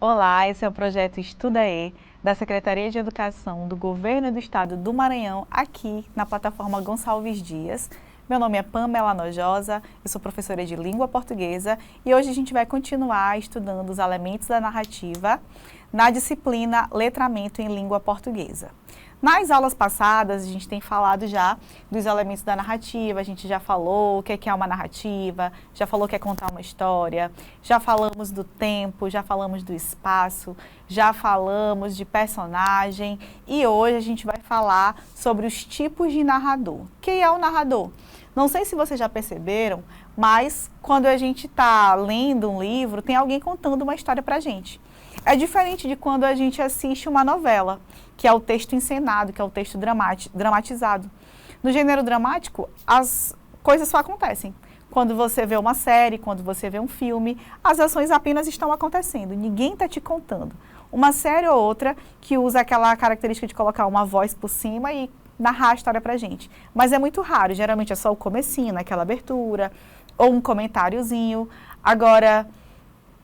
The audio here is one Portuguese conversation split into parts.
Olá, esse é o projeto Estudaê, da Secretaria de Educação do Governo do Estado do Maranhão, aqui na plataforma Gonçalves Dias. Meu nome é Pamela Nojosa, eu sou professora de língua portuguesa e hoje a gente vai continuar estudando os elementos da narrativa na disciplina Letramento em Língua Portuguesa. Nas aulas passadas, a gente tem falado já dos elementos da narrativa, a gente já falou o que é uma narrativa, já falou o que é contar uma história, já falamos do tempo, já falamos do espaço, já falamos de personagem e hoje a gente vai falar sobre os tipos de narrador. Quem é o narrador? Não sei se vocês já perceberam, mas quando a gente está lendo um livro, tem alguém contando uma história para a gente. É diferente de quando a gente assiste uma novela, que é o texto encenado, que é o texto dramatizado. No gênero dramático, as coisas só acontecem. Quando você vê uma série, quando você vê um filme, as ações apenas estão acontecendo, ninguém está te contando. Uma série ou outra que usa aquela característica de colocar uma voz por cima e narrar a história pra gente. Mas é muito raro, geralmente é só o comecinho, naquela abertura, ou um comentáriozinho. Agora,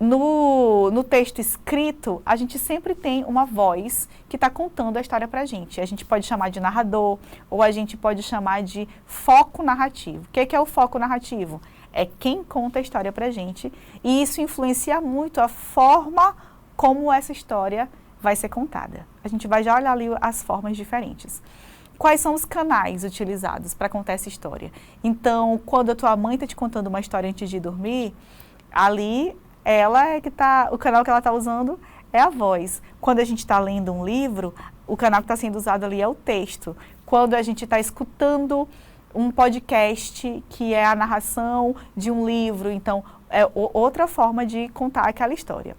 no texto escrito, a gente sempre tem uma voz que está contando a história para a gente. A gente pode chamar de narrador ou a gente pode chamar de foco narrativo. O que é o foco narrativo? É quem conta a história para a gente e isso influencia muito a forma como essa história vai ser contada. A gente vai já olhar ali as formas diferentes. Quais são os canais utilizados para contar essa história? Então, quando a tua mãe está te contando uma história antes de dormir, ali ela é que o canal que ela está usando é a voz. Quando a gente está lendo um livro, o canal que está sendo usado ali é o texto. Quando a gente está escutando um podcast, que é a narração de um livro, então é outra forma de contar aquela história.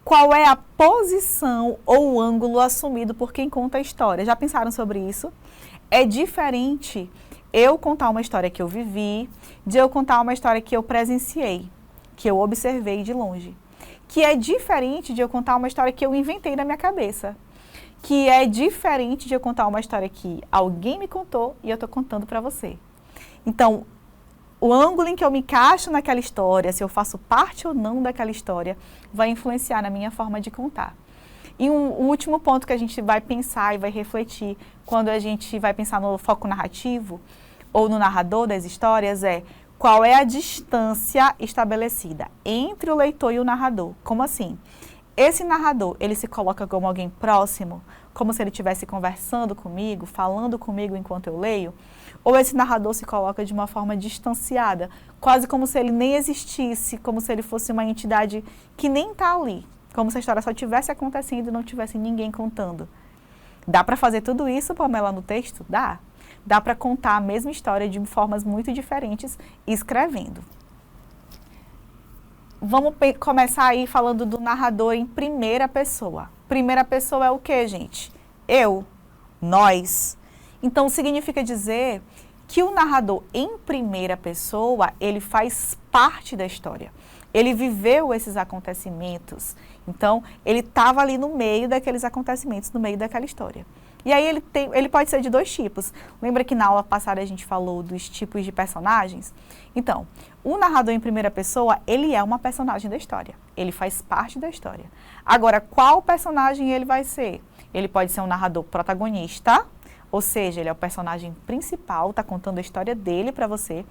Qual é a posição ou o ângulo assumido por quem conta a história? Já pensaram sobre isso? É diferente eu contar uma história que eu vivi, de eu contar uma história que eu presenciei, que eu observei de longe, que é diferente de eu contar uma história que eu inventei na minha cabeça, que é diferente de eu contar uma história que alguém me contou e eu estou contando para você. Então, o ângulo em que eu me encaixo naquela história, se eu faço parte ou não daquela história, vai influenciar na minha forma de contar. E o último ponto que a gente vai pensar e vai refletir quando a gente vai pensar no foco narrativo ou no narrador das histórias é: qual é a distância estabelecida entre o leitor e o narrador? Como assim? Esse narrador, ele se coloca como alguém próximo, como se ele estivesse conversando comigo, falando comigo enquanto eu leio? Ou esse narrador se coloca de uma forma distanciada, quase como se ele nem existisse, como se ele fosse uma entidade que nem está ali, como se a história só estivesse acontecendo e não tivesse ninguém contando? Dá para fazer tudo isso, Pamela, no texto? Dá. Dá para contar a mesma história de formas muito diferentes escrevendo. Vamos começar aí falando do narrador em primeira pessoa. Primeira pessoa é o quê, gente? Eu, nós. Então, significa dizer que o narrador em primeira pessoa, ele faz parte da história. Ele viveu esses acontecimentos. Então, ele estava ali no meio daqueles acontecimentos, no meio daquela história. E aí ele pode ser de dois tipos. Lembra que na aula passada a gente falou dos tipos de personagens? Então, o narrador em primeira pessoa, ele é uma personagem da história. Ele faz parte da história. Agora, qual personagem ele vai ser? Ele pode ser um narrador protagonista, ou seja, ele é o personagem principal, está contando a história dele para você.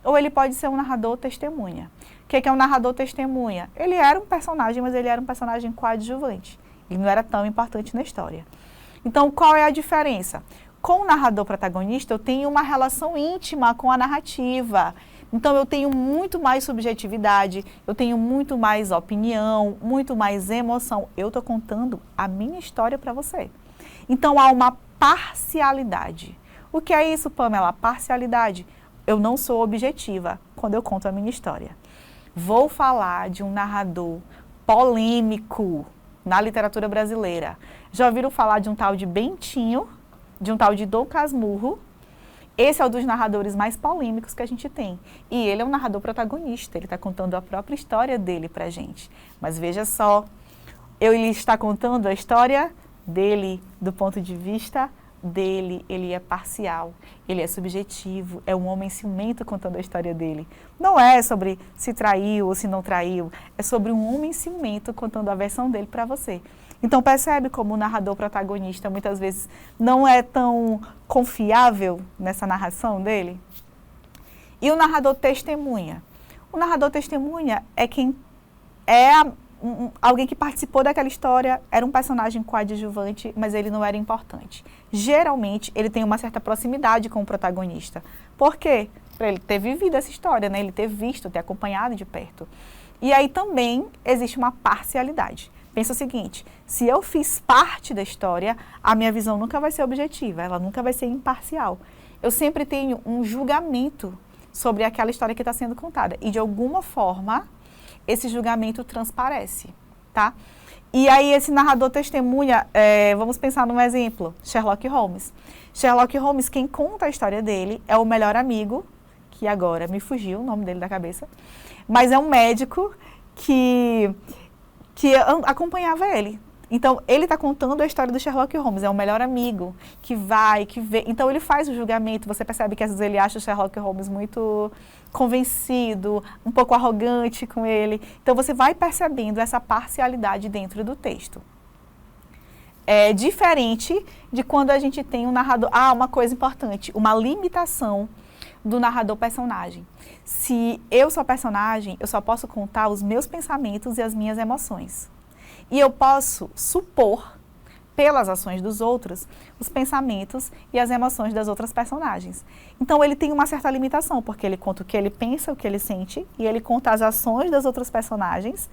Ou ele pode ser um narrador testemunha. O que é um narrador testemunha? Ele era um personagem, mas ele era um personagem coadjuvante. Ele não era tão importante na história. Então, qual é a diferença? Com o narrador protagonista, eu tenho uma relação íntima com a narrativa. Então, eu tenho muito mais subjetividade, eu tenho muito mais opinião, muito mais emoção. Eu estou contando a minha história para você. Então, há uma parcialidade. O que é isso, Pamela? Parcialidade. Eu não sou objetiva quando eu conto a minha história. Vou falar de um narrador polêmico na literatura brasileira. Já ouviram falar de um tal de Bentinho, de um tal de Dom Casmurro? Esse é um dos narradores mais polêmicos que a gente tem. E ele é um narrador protagonista, ele está contando a própria história dele pra gente. Mas veja só, ele está contando a história dele do ponto de vista dele, ele é parcial, ele é subjetivo, é um homem ciumento contando a história dele. Não é sobre se traiu ou se não traiu, é sobre um homem ciumento contando a versão dele para você. Então percebe como o narrador protagonista muitas vezes não é tão confiável nessa narração dele? E o narrador testemunha? O narrador testemunha é quem é alguém que participou daquela história, era um personagem coadjuvante, mas ele não era importante. Geralmente, ele tem uma certa proximidade com o protagonista. Por quê? Para ele ter vivido essa história, né? Ele ter visto, ter acompanhado de perto. E aí também existe uma parcialidade. Pensa o seguinte, se eu fiz parte da história, a minha visão nunca vai ser objetiva, ela nunca vai ser imparcial. Eu sempre tenho um julgamento sobre aquela história que está sendo contada. E de alguma forma, esse julgamento transparece, tá? E aí esse narrador testemunha, vamos pensar num exemplo, Sherlock Holmes. Sherlock Holmes, quem conta a história dele é o melhor amigo, que agora me fugiu o nome dele da cabeça, mas é um médico que acompanhava ele. Então, ele está contando a história do Sherlock Holmes, é o melhor amigo, que vai, que vê. Então, ele faz o julgamento, você percebe que às vezes ele acha o Sherlock Holmes muito convencido, um pouco arrogante com ele. Então, você vai percebendo essa parcialidade dentro do texto. É diferente de quando a gente tem um narrador... uma coisa importante, uma limitação do narrador-personagem. Se eu sou personagem, eu só posso contar os meus pensamentos e as minhas emoções. E eu posso supor, pelas ações dos outros, os pensamentos e as emoções das outras personagens. Então, ele tem uma certa limitação, porque ele conta o que ele pensa, o que ele sente, e ele conta as ações das outras personagens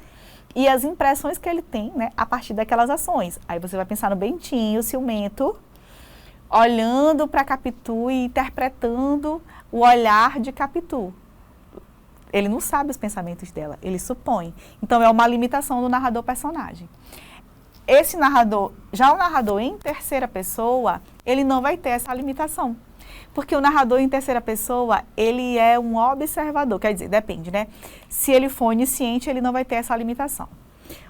e as impressões que ele tem, né, a partir daquelas ações. Aí você vai pensar no Bentinho, ciumento, olhando para Capitu e interpretando o olhar de Capitu. Ele não sabe os pensamentos dela, ele supõe. Então, é uma limitação do narrador-personagem. Esse narrador, já o narrador em terceira pessoa, ele não vai ter essa limitação. Porque o narrador em terceira pessoa, ele é um observador, quer dizer, depende, né? Se ele for onisciente, ele não vai ter essa limitação.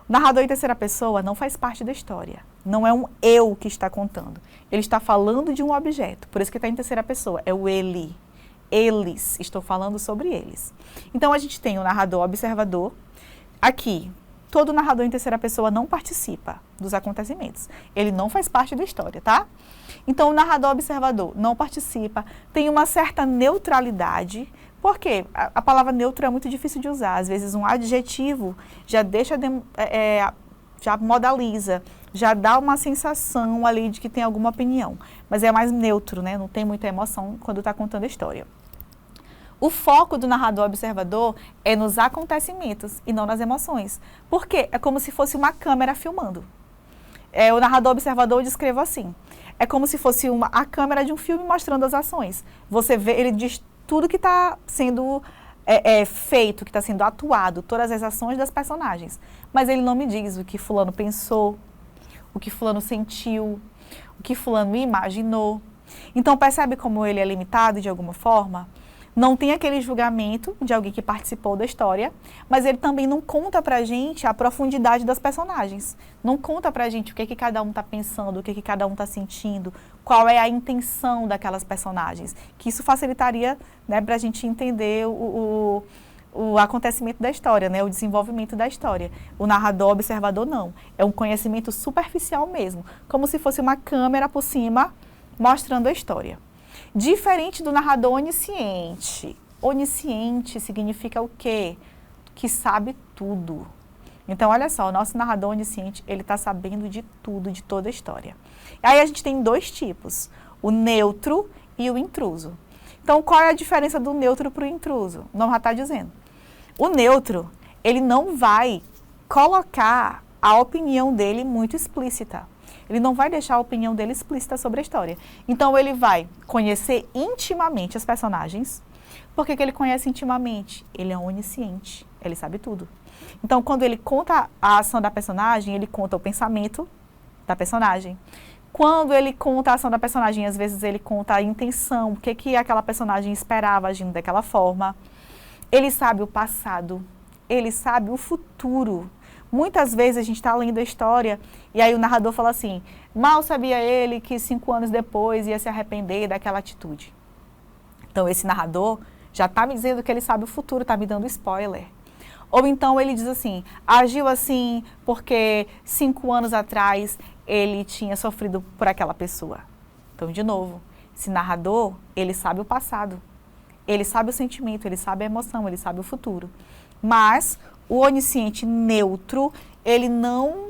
O narrador em terceira pessoa não faz parte da história. Não é um eu que está contando. Ele está falando de um objeto, por isso que está em terceira pessoa, é o ele. Eles, estou falando sobre eles. Então, a gente tem o narrador observador. Aqui, todo narrador em terceira pessoa não participa dos acontecimentos. Ele não faz parte da história, tá? Então, o narrador observador não participa, tem uma certa neutralidade. Por quê? A palavra neutro é muito difícil de usar. Às vezes, um adjetivo já deixa, já modaliza, já dá uma sensação ali de que tem alguma opinião. Mas é mais neutro, né? Não tem muita emoção quando está contando a história. O foco do narrador observador é nos acontecimentos e não nas emoções. Por quê? É como se fosse uma câmera filmando. O narrador observador eu descrevo assim. É como se fosse a câmera de um filme mostrando as ações. Você vê, ele diz tudo que está sendo feito, que está sendo atuado, todas as ações das personagens. Mas ele não me diz o que fulano pensou, o que fulano sentiu, o que fulano imaginou. Então, percebe como ele é limitado de alguma forma? Não tem aquele julgamento de alguém que participou da história, mas ele também não conta pra gente a profundidade das personagens. Não conta pra gente o que cada um tá pensando, o que cada um tá sentindo, qual é a intenção daquelas personagens. Que isso facilitaria, né, pra gente entender o acontecimento da história, né, o desenvolvimento da história. O narrador observador não. É um conhecimento superficial mesmo, como se fosse uma câmera por cima mostrando a história. Diferente do narrador onisciente. Onisciente significa o quê? Que sabe tudo. Então, olha só, o nosso narrador onisciente, ele está sabendo de tudo, de toda a história. Aí a gente tem dois tipos, o neutro e o intruso. Então, qual é a diferença do neutro para o intruso? O nome já está dizendo. O neutro, ele não vai colocar a opinião dele muito explícita. Ele não vai deixar a opinião dele explícita sobre a história. Então, ele vai conhecer intimamente as personagens. Por que ele conhece intimamente? Ele é onisciente, ele sabe tudo. Então, quando ele conta a ação da personagem, ele conta o pensamento da personagem. Quando ele conta a ação da personagem, às vezes ele conta a intenção, o que aquela personagem esperava agindo daquela forma. Ele sabe o passado, ele sabe o futuro. Muitas vezes a gente está lendo a história e aí o narrador fala assim, mal sabia ele que 5 anos depois ia se arrepender daquela atitude. Então esse narrador já está me dizendo que ele sabe o futuro, está me dando spoiler. Ou então ele diz assim, agiu assim porque 5 anos atrás ele tinha sofrido por aquela pessoa. Então, de novo, esse narrador, ele sabe o passado, ele sabe o sentimento, ele sabe a emoção, ele sabe o futuro. Mas o onisciente neutro, ele não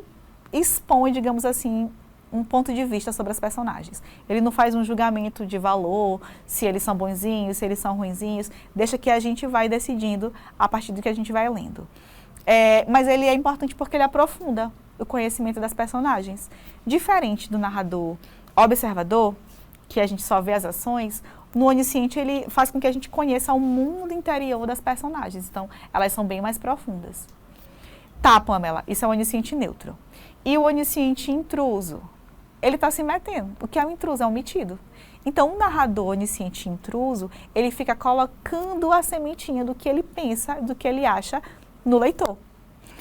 expõe, digamos assim, um ponto de vista sobre as personagens. Ele não faz um julgamento de valor, se eles são bonzinhos, se eles são ruinzinhos, deixa que a gente vai decidindo a partir do que a gente vai lendo. Mas ele é importante porque ele aprofunda o conhecimento das personagens. Diferente do narrador observador, que a gente só vê as ações, no onisciente ele faz com que a gente conheça o mundo interior das personagens. Então, elas são bem mais profundas. Tá, Pamela, isso é o onisciente neutro. E o onisciente intruso? Ele está se metendo. O que é um intruso? É um metido. Então, o narrador onisciente intruso, ele fica colocando a sementinha do que ele pensa, do que ele acha no leitor.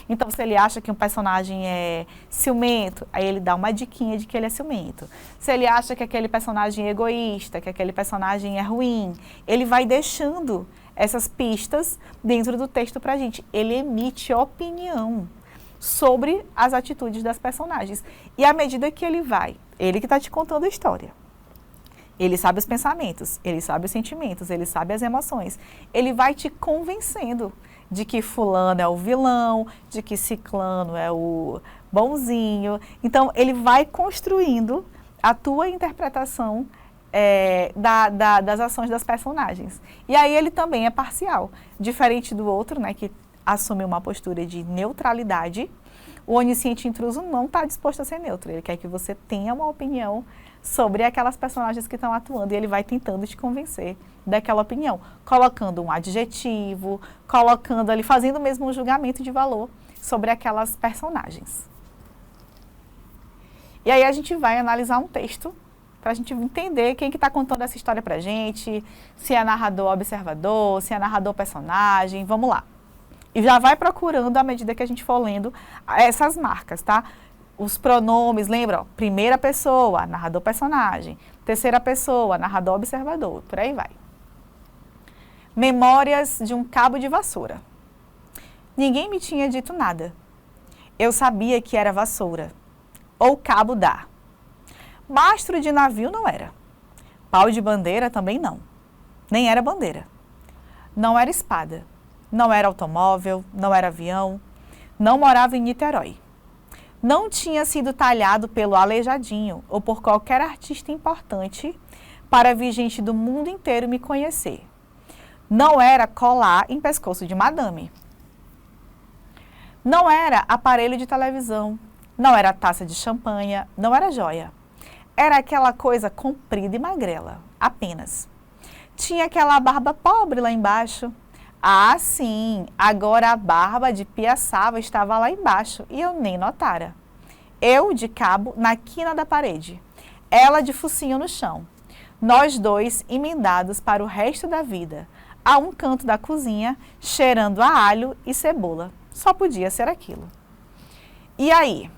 Então, se ele acha que um personagem é ciumento, aí ele dá uma diquinha de que ele é ciumento. Se ele acha que aquele personagem é egoísta, que aquele personagem é ruim, ele vai deixando essas pistas dentro do texto pra gente. Ele emite opinião sobre as atitudes das personagens. E à medida que ele vai, ele que está te contando a história, ele sabe os pensamentos, ele sabe os sentimentos, ele sabe as emoções, ele vai te convencendo de que fulano é o vilão, de que ciclano é o bonzinho. Então, ele vai construindo a tua interpretação das ações das personagens. E aí ele também é parcial, diferente do outro, né, que assume uma postura de neutralidade. O onisciente intruso não está disposto a ser neutro, ele quer que você tenha uma opinião sobre aquelas personagens que estão atuando e ele vai tentando te convencer daquela opinião, colocando um adjetivo, colocando ali, fazendo mesmo um julgamento de valor sobre aquelas personagens. E aí a gente vai analisar um texto para a gente entender quem que está contando essa história para a gente, se é narrador observador, se é narrador personagem, vamos lá. E já vai procurando à medida que a gente for lendo essas marcas, tá? Os pronomes, lembra? Ó, primeira pessoa, narrador personagem. Terceira pessoa, narrador observador. Por aí vai. Memórias de um cabo de vassoura. Ninguém me tinha dito nada. Eu sabia que era vassoura. Ou cabo da. Mastro de navio não era. Pau de bandeira também não. Nem era bandeira. Não era espada. Não era automóvel. Não era avião. Não morava em Niterói. Não tinha sido talhado pelo Aleijadinho ou por qualquer artista importante para vir gente do mundo inteiro me conhecer. Não era colar em pescoço de madame. Não era aparelho de televisão. Não era taça de champanhe. Não era joia. Era aquela coisa comprida e magrela, apenas. Tinha aquela barba pobre lá embaixo. Ah, sim, agora a barba de piaçava estava lá embaixo e eu nem notara. Eu de cabo na quina da parede, ela de focinho no chão. Nós dois emendados para o resto da vida, a um canto da cozinha, cheirando a alho e cebola. Só podia ser aquilo. E aí,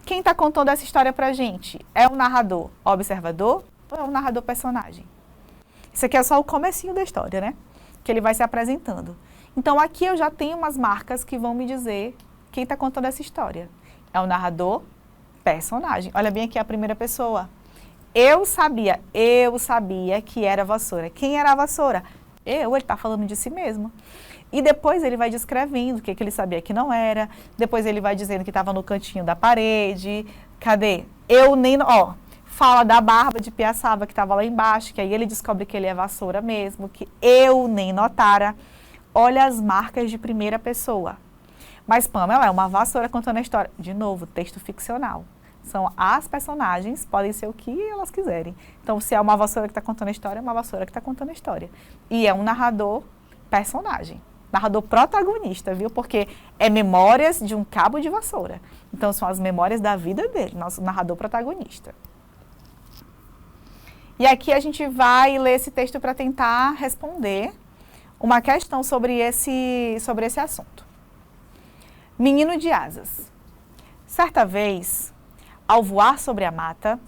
quem está contando essa história pra gente? É o narrador observador ou é o narrador personagem? Isso aqui é só o comecinho da história, né? Que ele vai se apresentando. Então, aqui eu já tenho umas marcas que vão me dizer quem está contando essa história. É o narrador personagem. Olha bem aqui a primeira pessoa. Eu sabia que era vassoura. Quem era a vassoura? Ele está falando de si mesmo. E depois ele vai descrevendo o que ele sabia que não era. Depois ele vai dizendo que estava no cantinho da parede. Cadê? Fala da barba de piaçava que estava lá embaixo, que aí ele descobre que ele é vassoura mesmo, que eu nem notara. Olha as marcas de primeira pessoa. Mas Pamela é uma vassoura contando a história. De novo, texto ficcional. São as personagens, podem ser o que elas quiserem. Então, se é uma vassoura que está contando a história, é uma vassoura que está contando a história. E é um narrador personagem. Narrador protagonista, viu? Porque é memórias de um cabo de vassoura. Então, são as memórias da vida dele, nosso narrador protagonista. E aqui a gente vai ler esse texto para tentar responder uma questão sobre esse assunto. Menino de asas. Certa vez, ao voar sobre a mata,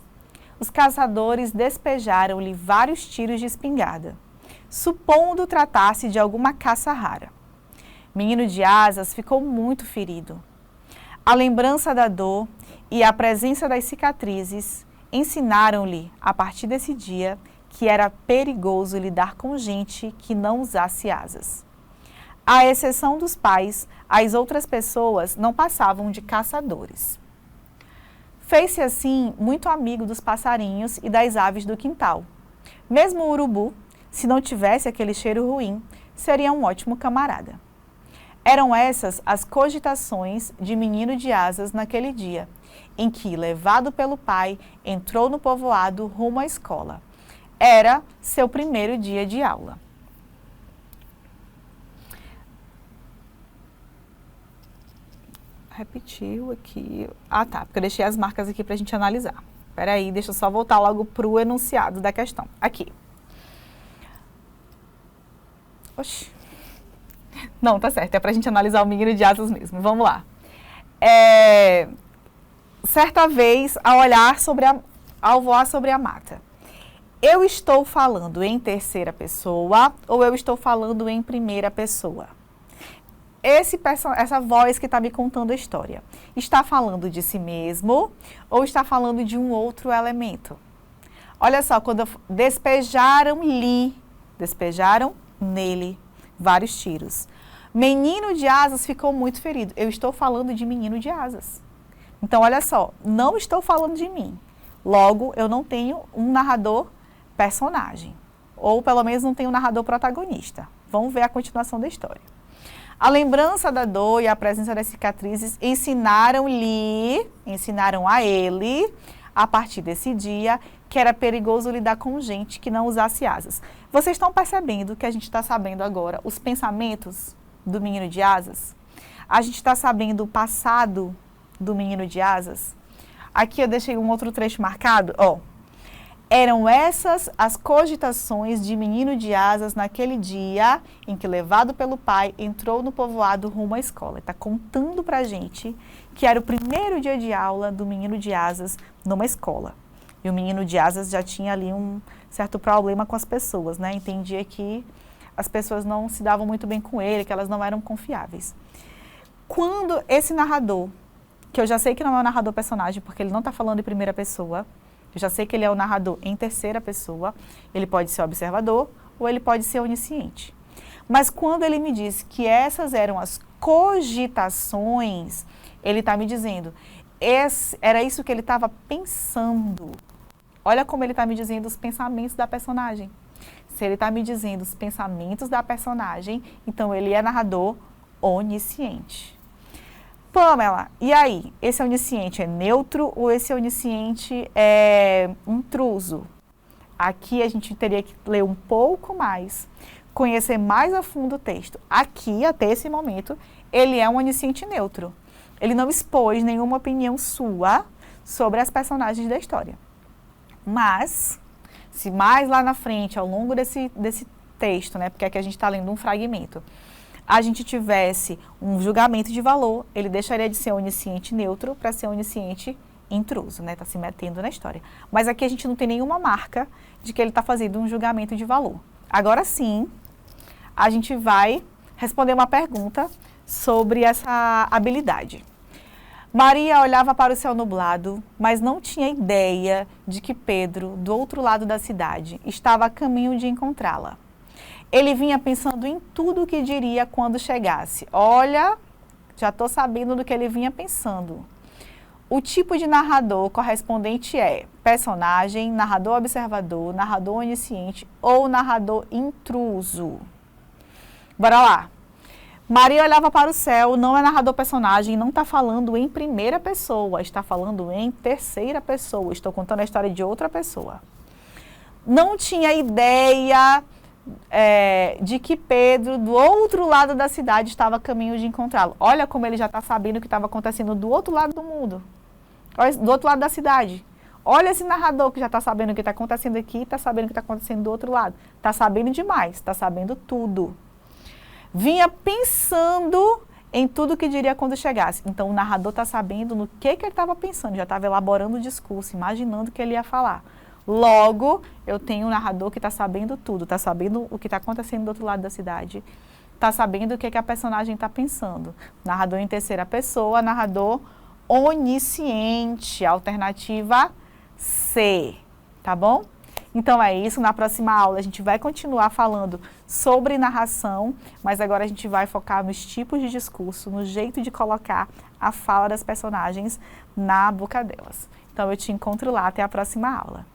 os caçadores despejaram-lhe vários tiros de espingarda, supondo tratar-se de alguma caça rara. Menino de asas ficou muito ferido. A lembrança da dor e a presença das cicatrizes ensinaram-lhe, a partir desse dia, que era perigoso lidar com gente que não usasse asas. À exceção dos pais, as outras pessoas não passavam de caçadores. Fez-se assim muito amigo dos passarinhos e das aves do quintal. Mesmo o urubu, se não tivesse aquele cheiro ruim, seria um ótimo camarada. Eram essas as cogitações de Menino de Asas naquele dia, em que, levado pelo pai, entrou no povoado rumo à escola. Era seu primeiro dia de aula. Repetiu aqui. Ah, tá, porque eu deixei as marcas aqui para a gente analisar. Espera aí, deixa eu só voltar logo para o enunciado da questão. Aqui. Oxi. Não, tá certo, é para a gente analisar o Menino de Asas mesmo. Vamos lá. Certa vez, ao voar sobre a mata. Eu estou falando em terceira pessoa ou eu estou falando em primeira pessoa? Essa voz que está me contando a história, está falando de si mesmo ou está falando de um outro elemento? Olha só, quando despejaram nele vários tiros. Menino de asas ficou muito ferido. Eu estou falando de menino de asas. Então, olha só, não estou falando de mim. Logo, eu não tenho um narrador personagem. Ou, pelo menos, não tenho um narrador protagonista. Vamos ver a continuação da história. A lembrança da dor e a presença das cicatrizes ensinaram a ele, a partir desse dia, que era perigoso lidar com gente que não usasse asas. Vocês estão percebendo que a gente está sabendo agora os pensamentos do menino de asas? A gente está sabendo o passado do menino de asas? Aqui eu deixei um outro trecho marcado, ó. Eram essas as cogitações de Menino de Asas naquele dia em que, levado pelo pai, entrou no povoado rumo à escola. Está contando pra gente que era o primeiro dia de aula do Menino de Asas numa escola. E o Menino de Asas já tinha ali um certo problema com as pessoas, né? Entendia que as pessoas não se davam muito bem com ele, que elas não eram confiáveis. Quando esse narrador, que eu já sei que não é um narrador personagem, porque ele não está falando em primeira pessoa, eu já sei que ele é o narrador em terceira pessoa, ele pode ser observador ou ele pode ser onisciente. Mas quando ele me diz que essas eram as cogitações, ele está me dizendo, era isso que ele estava pensando. Olha como ele está me dizendo os pensamentos da personagem. Se ele está me dizendo os pensamentos da personagem, então ele é narrador onisciente. Pamela, e aí? Esse onisciente é neutro ou esse onisciente é intruso? Aqui a gente teria que ler um pouco mais, conhecer mais a fundo o texto. Aqui, até esse momento, ele é um onisciente neutro. Ele não expôs nenhuma opinião sua sobre as personagens da história. Mas, se mais lá na frente, ao longo desse texto, né, porque aqui a gente está lendo um fragmento, a gente tivesse um julgamento de valor, ele deixaria de ser onisciente neutro para ser onisciente intruso, né? Está se metendo na história. Mas aqui a gente não tem nenhuma marca de que ele está fazendo um julgamento de valor. Agora sim, a gente vai responder uma pergunta sobre essa habilidade. Maria olhava para o céu nublado, mas não tinha ideia de que Pedro, do outro lado da cidade, estava a caminho de encontrá-la. Ele vinha pensando em tudo o que diria quando chegasse. Olha, já estou sabendo do que ele vinha pensando. O tipo de narrador correspondente é personagem, narrador observador, narrador onisciente ou narrador intruso. Bora lá. Maria olhava para o céu, não é narrador personagem, não está falando em primeira pessoa, está falando em terceira pessoa. Estou contando a história de outra pessoa. Não tinha ideia de que Pedro, do outro lado da cidade, estava a caminho de encontrá-lo. Olha como ele já está sabendo o que estava acontecendo do outro lado do mundo, do outro lado da cidade. Olha esse narrador que já está sabendo o que está acontecendo aqui, está sabendo o que está acontecendo do outro lado. Está sabendo demais, está sabendo tudo. Vinha pensando em tudo que diria quando chegasse. Então, o narrador está sabendo no que ele estava pensando, já estava elaborando o discurso, imaginando o que ele ia falar. Logo, eu tenho um narrador que está sabendo tudo, está sabendo o que está acontecendo do outro lado da cidade, está sabendo o que a personagem está pensando. Narrador em terceira pessoa, narrador onisciente, alternativa C, tá bom? Então é isso, na próxima aula a gente vai continuar falando sobre narração, mas agora a gente vai focar nos tipos de discurso, no jeito de colocar a fala das personagens na boca delas. Então eu te encontro lá, até a próxima aula.